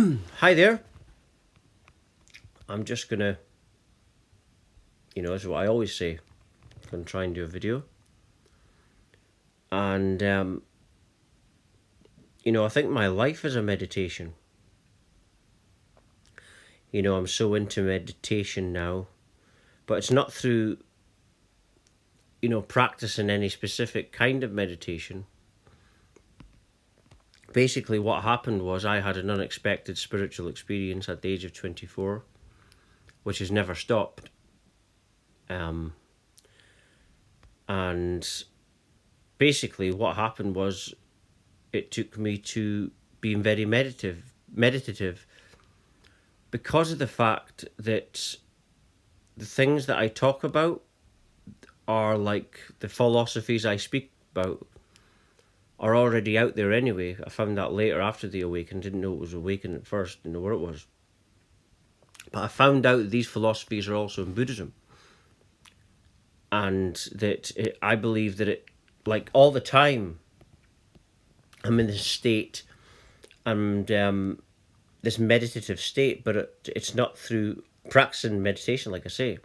Hi there. I'm just gonna, as what I always say, gonna try and do a video. And, I think my life is a meditation. I'm so into meditation now, but it's not through, practicing any specific kind of meditation. Basically, what happened was I had an unexpected spiritual experience at the age of 24, which has never stopped. And basically, what happened was it took me to being very meditative because of the fact that the things that I talk about are like the philosophies I speak about are already out there anyway. I found that later after the awakening. Didn't know it was awakening at first, didn't know what it was. But I found out that these philosophies are also in Buddhism. And that I believe that it, like all the time, I'm in this state and this meditative state, but it's not through practicing meditation, like I say.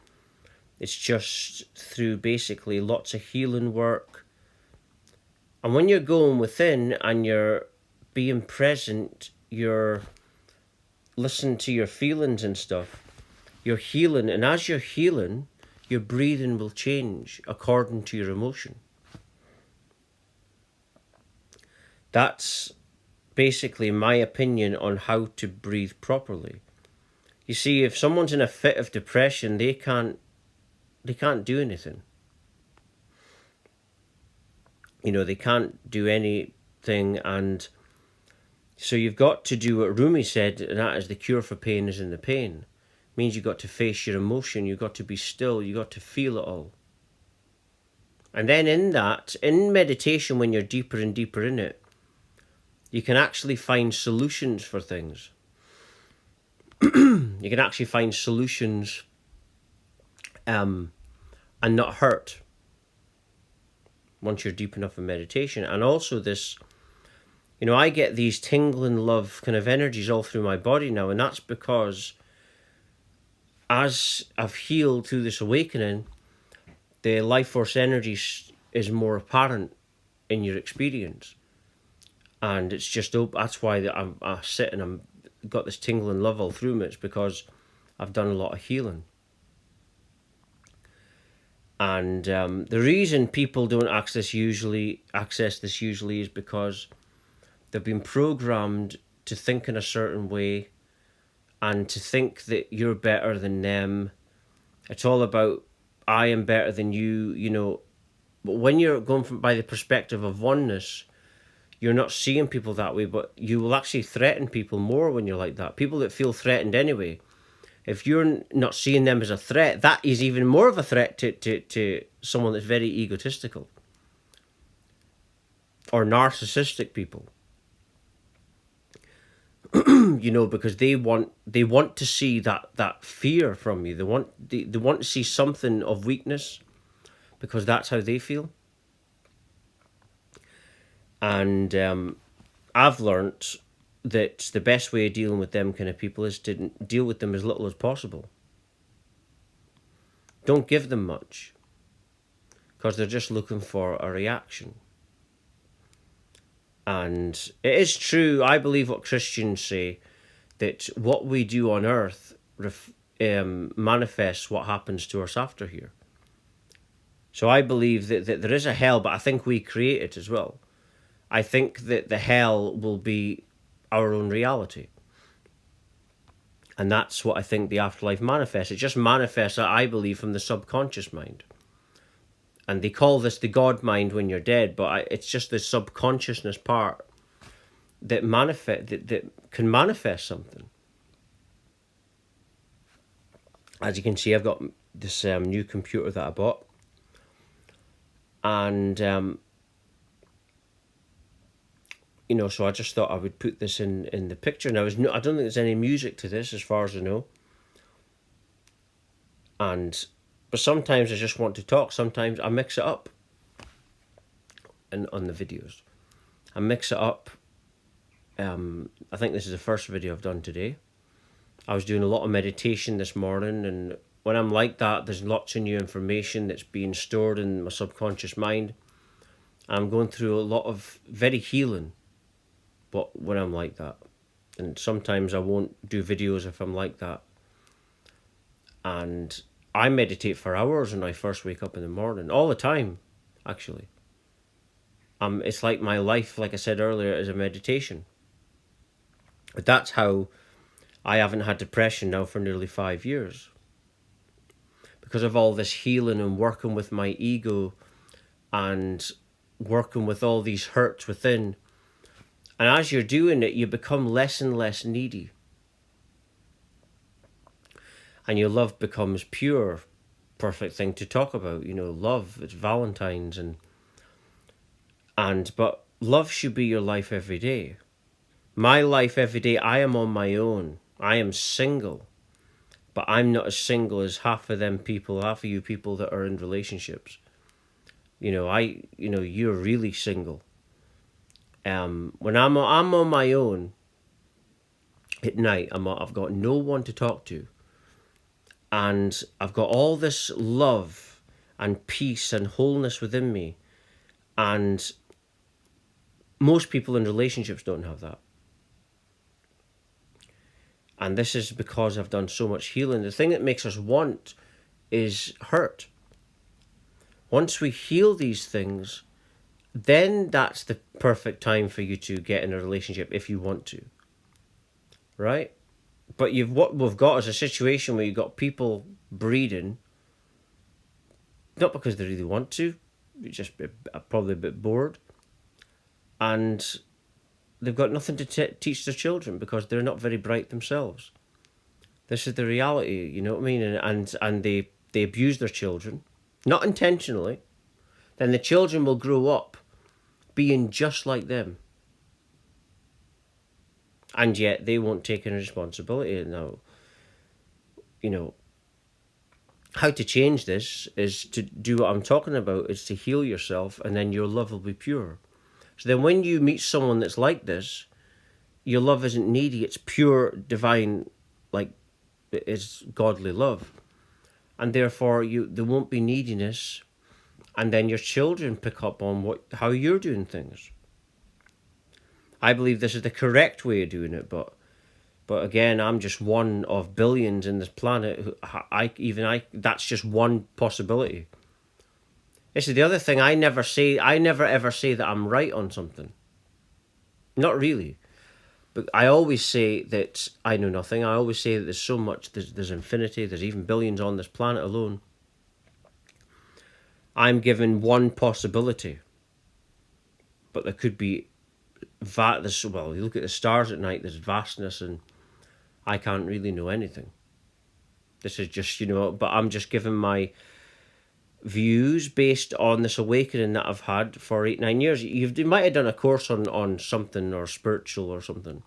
It's just through basically lots of healing work. And when you're going within and you're being present, you're listening to your feelings and stuff, you're healing. And as you're healing, your breathing will change according to your emotion. That's basically my opinion on how to breathe properly. You see, if someone's in a fit of depression, they can't do anything. They can't do anything, and so you've got to do what Rumi said, and that is the cure for pain is in the pain. It means you've got to face your emotion, you've got to be still, you've got to feel it all. And then in meditation, when you're deeper and deeper in it, you can actually find solutions for things. You can actually find solutions and not hurt once you're deep enough in meditation. And also this, I get these tingling love kind of energies all through my body now, and that's because as I've healed through this awakening, the life force energy is more apparent in your experience. And it's just that's why I sit and I'm got this tingling love all through me. It's because I've done a lot of healing. And the reason people don't access this usually is because they've been programmed to think in a certain way and to think that you're better than them. It's all about I am better than you, But when you're going by the perspective of oneness, you're not seeing people that way, but you will actually threaten people more when you're like that. People that feel threatened anyway, if you're not seeing them as a threat, that is even more of a threat to someone that's very egotistical or narcissistic people. Because they want to see that fear from you. They want to see something of weakness because that's how they feel. And I've learnt that the best way of dealing with them kind of people is to deal with them as little as possible. Don't give them much, because they're just looking for a reaction. And it is true, I believe what Christians say, that what we do on earth manifests what happens to us after here. So I believe that there is a hell, but I think we create it as well. I think that the hell will be our own reality. And that's what I think the afterlife manifests. It just manifests, I believe, from the subconscious mind. And they call this the God mind when you're dead, but it's just the subconsciousness part that that can manifest something. As you can see, I've got this new computer that I bought. And so I just thought I would put this in the picture. Now, I don't think there's any music to this as far as I know. But sometimes I just want to talk. Sometimes I mix it up on the videos. I mix it up I think this is the first video I've done today. I was doing a lot of meditation this morning, and when I'm like that, there's lots of new information that's being stored in my subconscious mind. I'm going through a lot of very healing, but when I'm like that. And sometimes I won't do videos if I'm like that. And I meditate for hours when I first wake up in the morning, all the time, actually. It's like my life, like I said earlier, is a meditation. But that's how I haven't had depression now for nearly 5 years. Because of all this healing and working with my ego and working with all these hurts within. And as you're doing it, you become less and less needy. And your love becomes pure. Perfect thing to talk about, love. It's Valentine's but love should be your life every day. My life every day, I am on my own. I am single. But I'm not as single as half of you people that are in relationships. You're really single. When I'm on my own at night, I've got no one to talk to. And I've got all this love and peace and wholeness within me. And most people in relationships don't have that. And this is because I've done so much healing. The thing that makes us want is hurt. Once we heal these things, then that's the perfect time for you to get in a relationship if you want to. Right? But what we've got is a situation where you've got people breeding, not because they really want to, just probably a bit bored, and they've got nothing to teach their children because they're not very bright themselves. This is the reality, you know what I mean? And they abuse their children, not intentionally. Then the children will grow up being just like them. And yet they won't take any responsibility. Now, how to change this is to do what I'm talking about, is to heal yourself, and then your love will be pure. So then when you meet someone that's like this, your love isn't needy, it's pure, divine, like it is godly love. And therefore there won't be neediness, and then your children pick up on how you're doing things. I believe this is the correct way of doing it, but again, I'm just one of billions in this planet. That's just one possibility. This is the other thing. I never ever say that I'm right on something. Not really. But I always say that I know nothing. I always say that there's so much, there's infinity, there's even billions on this planet alone. I'm given one possibility. But there could be you look at the stars at night, there's vastness, and I can't really know anything. This is just, but I'm just giving my views based on this awakening that I've had for 8-9 years. You might have done a course on something or spiritual or something,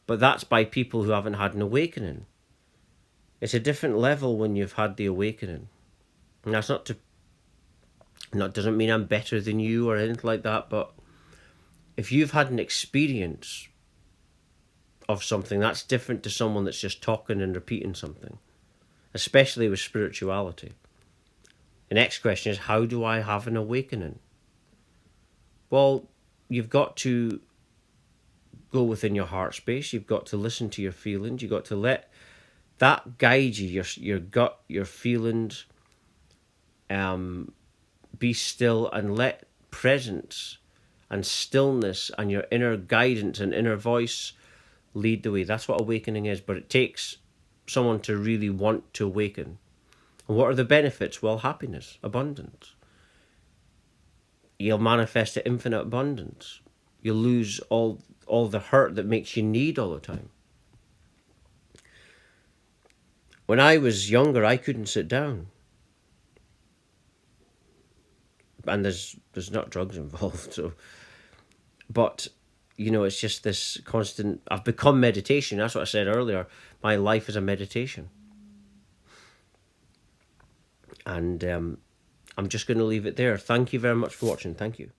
but that's by people who haven't had an awakening. It's a different level when you've had the awakening, and that's doesn't mean I'm better than you or anything like that, but if you've had an experience of something, that's different to someone that's just talking and repeating something, especially with spirituality. The next question is, how do I have an awakening? Well, you've got to go within your heart space. You've got to listen to your feelings. You've got to let that guide you, your gut, your feelings. Be still and let presence and stillness and your inner guidance and inner voice lead the way. That's what awakening is, but it takes someone to really want to awaken. And what are the benefits? Well, happiness, abundance. You'll manifest an infinite abundance. You'll lose all the hurt that makes you need all the time. When I was younger, I couldn't sit down. And there's not drugs involved, so... But, it's just this constant... I've become meditation. That's what I said earlier. My life is a meditation. And I'm just going to leave it there. Thank you very much for watching. Thank you.